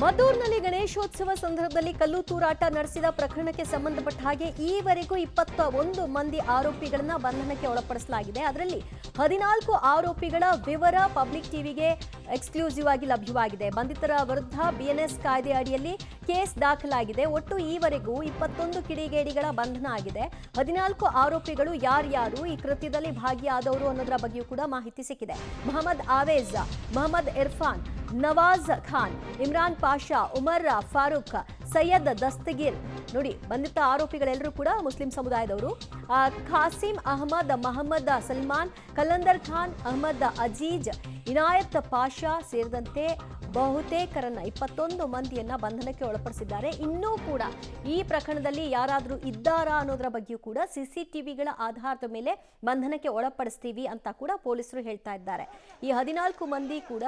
ಮದ್ದೂರಿನಲ್ಲಿ ಗಣೇಶೋತ್ಸವ ಸಂದರ್ಭದಲ್ಲಿ ಕಲ್ಲು ತೂರಾಟ ನಡೆಸಿದ ಪ್ರಕರಣಕ್ಕೆ ಸಂಬಂಧಪಟ್ಟ ಹಾಗೆ ಈವರೆಗೂ 21 ಮಂದಿ ಆರೋಪಿಗಳನ್ನ ಬಂಧನಕ್ಕೆ ಒಳಪಡಿಸಲಾಗಿದೆ. ಅದರಲ್ಲಿ 14 ಆರೋಪಿಗಳ ವಿವರ ಪಬ್ಲಿಕ್ ಟಿವಿಗೆ ಎಕ್ಸ್ಕ್ಲೂಸಿವ್ ಆಗಿ ಲಭ್ಯವಾಗಿದೆ. ಬಂಧಿತರ ವಿರುದ್ಧ ಬಿಎನ್ಎಸ್ ಕಾಯ್ದೆ ಅಡಿಯಲ್ಲಿ ಕೇಸ್ ದಾಖಲಾಗಿದೆ. ಒಟ್ಟು ಈವರೆಗೂ 21 ಕಿಡಿಗೇಡಿಗಳ ಬಂಧನ ಆಗಿದೆ. 14 ಆರೋಪಿಗಳು ಯಾರ್ಯಾರು ಈ ಕೃತ್ಯದಲ್ಲಿ ಭಾಗಿಯಾದವರು ಅನ್ನೋದರ ಬಗ್ಗೆಯೂ ಕೂಡ ಮಾಹಿತಿ ಸಿಕ್ಕಿದೆ. ಮೊಹಮ್ಮದ್ ಆವೇಜ್, ಮೊಹಮ್ಮದ್ ಇರ್ಫಾನ್, ನವಾಜ್ ಖಾನ್, ಇಮ್ರಾನ್ ಪಾಷಾ, ಉಮರ್ ಫಾರೂಕ್, ಸೈಯದ್ ದಸ್ತಗೀರ್ ನೋಡಿ ಬಂಧಿತ ಆರೋಪಿಗಳೆಲ್ಲರೂ ಕೂಡ ಮುಸ್ಲಿಂ ಸಮುದಾಯದವರು. ಖಾಸಿಂ ಅಹಮದ್, ಮಹಮ್ಮದ್ ಸಲ್ಮಾನ್, ಕಲಂದರ್ ಖಾನ್, ಅಹಮದ್ ಅಜೀಜ್, ಇನಾಯತ್ ಪಾಷಾ ಸೇರಿದಂತೆ ಬಹುತೇಕರನ್ನ 21 ಮಂದಿಯನ್ನ ಬಂಧನಕ್ಕೆ ಒಳಪಡಿಸಿದ್ದಾರೆ. ಇನ್ನೂ ಕೂಡ ಈ ಪ್ರಕರಣದಲ್ಲಿ ಯಾರಾದರೂ ಇದ್ದಾರಾ ಅನ್ನೋದರ ಬಗ್ಗೆಯೂ ಕೂಡ ಸಿಸಿಟಿವಿಗಳ ಆಧಾರದ ಮೇಲೆ ಬಂಧನಕ್ಕೆ ಒಳಪಡಿಸ್ತೀವಿ ಅಂತ ಕೂಡ ಪೊಲೀಸರು ಹೇಳ್ತಾ ಇದ್ದಾರೆ. ಈ 14 ಮಂದಿ ಕೂಡ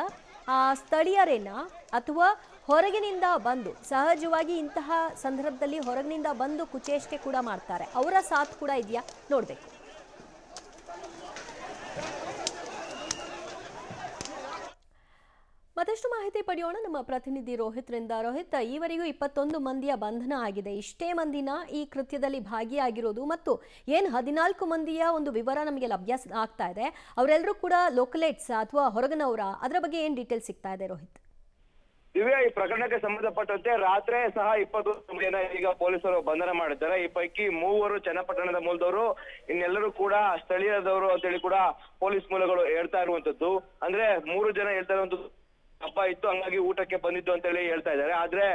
ಸ್ಥಳೀಯರೇನ ಅಥವಾ ಹೊರಗಿನಿಂದ ಬಂದು, ಸಹಜವಾಗಿ ಇಂತಹ ಸಂದರ್ಭದಲ್ಲಿ ಹೊರಗಿನಿಂದ ಬಂದು ಕುಚೇಷ್ಟೆ ಕೂಡ ಮಾಡ್ತಾರೆ, ಅವರ ಸಾಥ್ ಕೂಡ ಇದೆಯಾ ನೋಡ್ಬೇಕು. ಮತ್ತಷ್ಟು ಮಾಹಿತಿ ಪಡೆಯೋಣ ನಮ್ಮ ಪ್ರತಿನಿಧಿ ರೋಹಿತ್ರಿಂದ. ರೋಹಿತ್, ಈವರೆಗೂ 21 ಮಂದಿಯ ಬಂಧನ ಆಗಿದೆ. ಇಷ್ಟೇ ಮಂದಿನ ಈ ಕೃತ್ಯದಲ್ಲಿ ಭಾಗಿಯಾಗಿರೋದು ಮತ್ತು ಏನು 14 ಮಂದಿಯ ಒಂದು ವಿವರ ನಮಗೆ ಲಭ್ಯ ಆಗ್ತಾ ಇದೆ, ಅವರೆಲ್ಲರೂ ಕೂಡ ಲೋಕಲೇಟ್ಸ್ ಅಥವಾ ಹೊರಗಿನವರ, ಅದರ ಬಗ್ಗೆ ಏನು ಡೀಟೇಲ್ಸ್ ಸಿಗ್ತಾ ಇದೆ ರೋಹಿತ್? ದಿವ್ಯಾ, ಈ ಪ್ರಕರಣಕ್ಕೆ ಸಂಬಂಧಪಟ್ಟಂತೆ ರಾತ್ರಿ ಸಹ 21 ಮಂದಿಯನ್ನ ಈಗ ಪೊಲೀಸರು ಬಂಧನ ಮಾಡಿದ್ದಾರೆ. ಈ ಪೈಕಿ 3 ಚನ್ನಪಟ್ಟಣದ ಮೂಲದವರು, ಇನ್ನೆಲ್ಲರೂ ಕೂಡ ಸ್ಥಳೀಯದವರು ಅಂತೇಳಿ ಕೂಡ ಪೊಲೀಸ್ ಮೂಲಗಳು ಹೇಳ್ತಾ ಇರುವಂತದ್ದು. ಅಂದ್ರೆ 3 ಜನ ಹೇಳ್ತಾ ಇರುವಂತದ್ದು ಹಬ್ಬ ಇತ್ತು, ಹಂಗಾಗಿ ಊಟಕ್ಕೆ ಬಂದಿದ್ದು ಅಂತ ಹೇಳಿ ಹೇಳ್ತಾ ಇದ್ದಾರೆ. ಆದ್ರೆ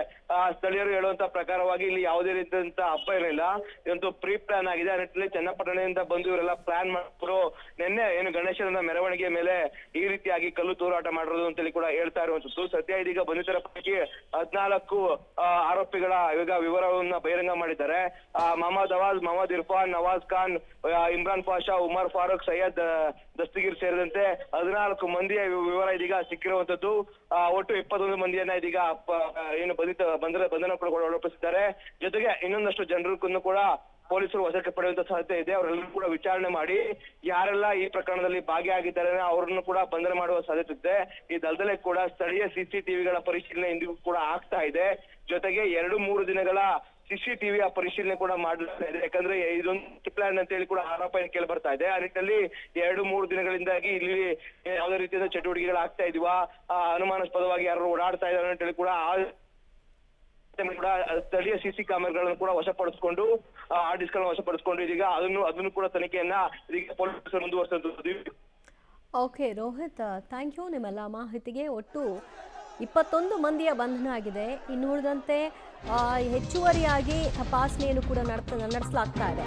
ಸ್ಥಳೀಯರು ಹೇಳುವಂತ ಪ್ರಕಾರವಾಗಿ ಇಲ್ಲಿ ಯಾವುದೇ ರೀತಿಯಂತ ಹಬ್ಬ ಇರಲಿಲ್ಲ, ಇದೊಂದು ಪ್ರೀ ಪ್ಲಾನ್ ಆಗಿದೆ. ಆ ನಿಟ್ಟಿನಲ್ಲಿ ಚನ್ನಪಟ್ಟಣದಿಂದ ಬಂದು ಇವರೆಲ್ಲ ಪ್ಲಾನ್ ಮಾಡಿದ್ರು. ನಿನ್ನೆ ಏನು ಗಣೇಶನ ಮೆರವಣಿಗೆ ಮೇಲೆ ಈ ರೀತಿಯಾಗಿ ಕಲ್ಲು ತೂರಾಟ ಮಾಡಿರೋದು ಅಂತೇಳಿ ಕೂಡ ಹೇಳ್ತಾ ಇರುವಂತದ್ದು. ಸದ್ಯ ಇದೀಗ ಬಂಧಿತರ ಪೈಕಿ 14 ಆರೋಪಿಗಳ ಈಗ ವಿವರವನ್ನ ಬಹಿರಂಗ ಮಾಡಿದ್ದಾರೆ. ಮೊಹಮ್ಮದ್ ಅವಾಜ್, ಮೊಹಮ್ಮದ್ ಇರ್ಫಾನ್, ನವಾಜ್ ಖಾನ್, ಇಮ್ರಾನ್ ಪಾಷಾ, ಉಮರ್ ಫಾರೂಕ್, ಸೈಯದ್ ದಸ್ತಗೀರ್ ಸೇರಿದಂತೆ 14 ಮಂದಿಯ ವಿವರ ಇದೀಗ ಸಿಕ್ಕಿರುವಂತದ್ದು. ಒಟ್ಟು 21 ಮಂದಿಯನ್ನ ಇದೀಗ ಏನು ಬಂಧನ ಕೂಡ ಒಳಪಡಿಸಿದ್ದಾರೆ. ಜೊತೆಗೆ ಇನ್ನೊಂದಷ್ಟು ಜನರನ್ನು ಕೂಡ ಪೊಲೀಸರು ವಶಕ್ಕೆ ಪಡೆಯುವಂತ ಸಾಧ್ಯತೆ ಇದೆ. ಅವರೆಲ್ಲರೂ ಕೂಡ ವಿಚಾರಣೆ ಮಾಡಿ ಯಾರೆಲ್ಲ ಈ ಪ್ರಕರಣದಲ್ಲಿ ಭಾಗಿಯಾಗಿದ್ದಾರೆ ಅವರನ್ನು ಕೂಡ ಬಂಧನ ಮಾಡುವ ಸಾಧ್ಯತೆ ಇದೆ. ಈ ದಳದಲ್ಲೇ ಕೂಡ ಸ್ಥಳೀಯ ಸಿಸಿಟಿವಿಗಳ ಪರಿಶೀಲನೆ ಇಂದಿಗೂ ಕೂಡ ಆಗ್ತಾ ಇದೆ. ಜೊತೆಗೆ 2-3 ದಿನಗಳ ಸಿಸಿಟಿವಿಯ ಪರಿಶೀಲನೆ ಕೂಡ ಮಾಡಲಾಗ್ತಾ ಇದೆ. ಯಾಕಂದ್ರೆ ಇದೊಂದು ಪ್ಲಾನ್ ಅಂತ ಹೇಳಿ ಕೂಡ ಆರೋಪ ಕೇಳಿ ಬರ್ತಾ ಇದೆ. ಆ ನಿಟ್ಟಿನಲ್ಲಿ 2-3 ದಿನಗಳಿಂದಾಗಿ ಇಲ್ಲಿ ಯಾವುದೇ ರೀತಿಯ ಚಟುವಟಿಕೆಗಳು ಆಗ್ತಾ ಇದೀವಾ, ಅನುಮಾನಾಸ್ಪದವಾಗಿ ಯಾರು ಓಡಾಡ್ತಾ ಇದ್ದಾರೆ ಅಂತ ಹೇಳಿ ಕೂಡ ಸ್ಥಳೀಯ ಸಿಸಿ ಕ್ಯಾಮೆರಾಗಳನ್ನು ಕೂಡ ವಶಪಡಿಸಿಕೊಂಡು ಹಾರ್ಡ್ ಡಿಸ್ಕ್ ಗಳನ್ನು ವಶಪಡಿಸಿಕೊಂಡು ಇದೀಗ ಅದನ್ನು ಕೂಡ ತನಿಖೆಯನ್ನ ಇದೀಗ ಪೊಲೀಸರು ಮುಂದುವರಿಸಿದ್ದು. ಓಕೆ ರೋಹಿತ್, ಥ್ಯಾಂಕ್ ಯು ನಿಮ್ಮೆಲ್ಲ ಮಾಹಿತಿಗೆ. ಒಟ್ಟು 21 ಮಂದಿಯ ಬಂಧನ ಆಗಿದೆ. ಇನ್ನುಳಿದಂತೆ ಹೆಚ್ಚುವರಿಯಾಗಿ ತಪಾಸಣೆಯನ್ನು ಕೂಡ ನಡೆಸಲಾಗ್ತಾ ಇದೆ.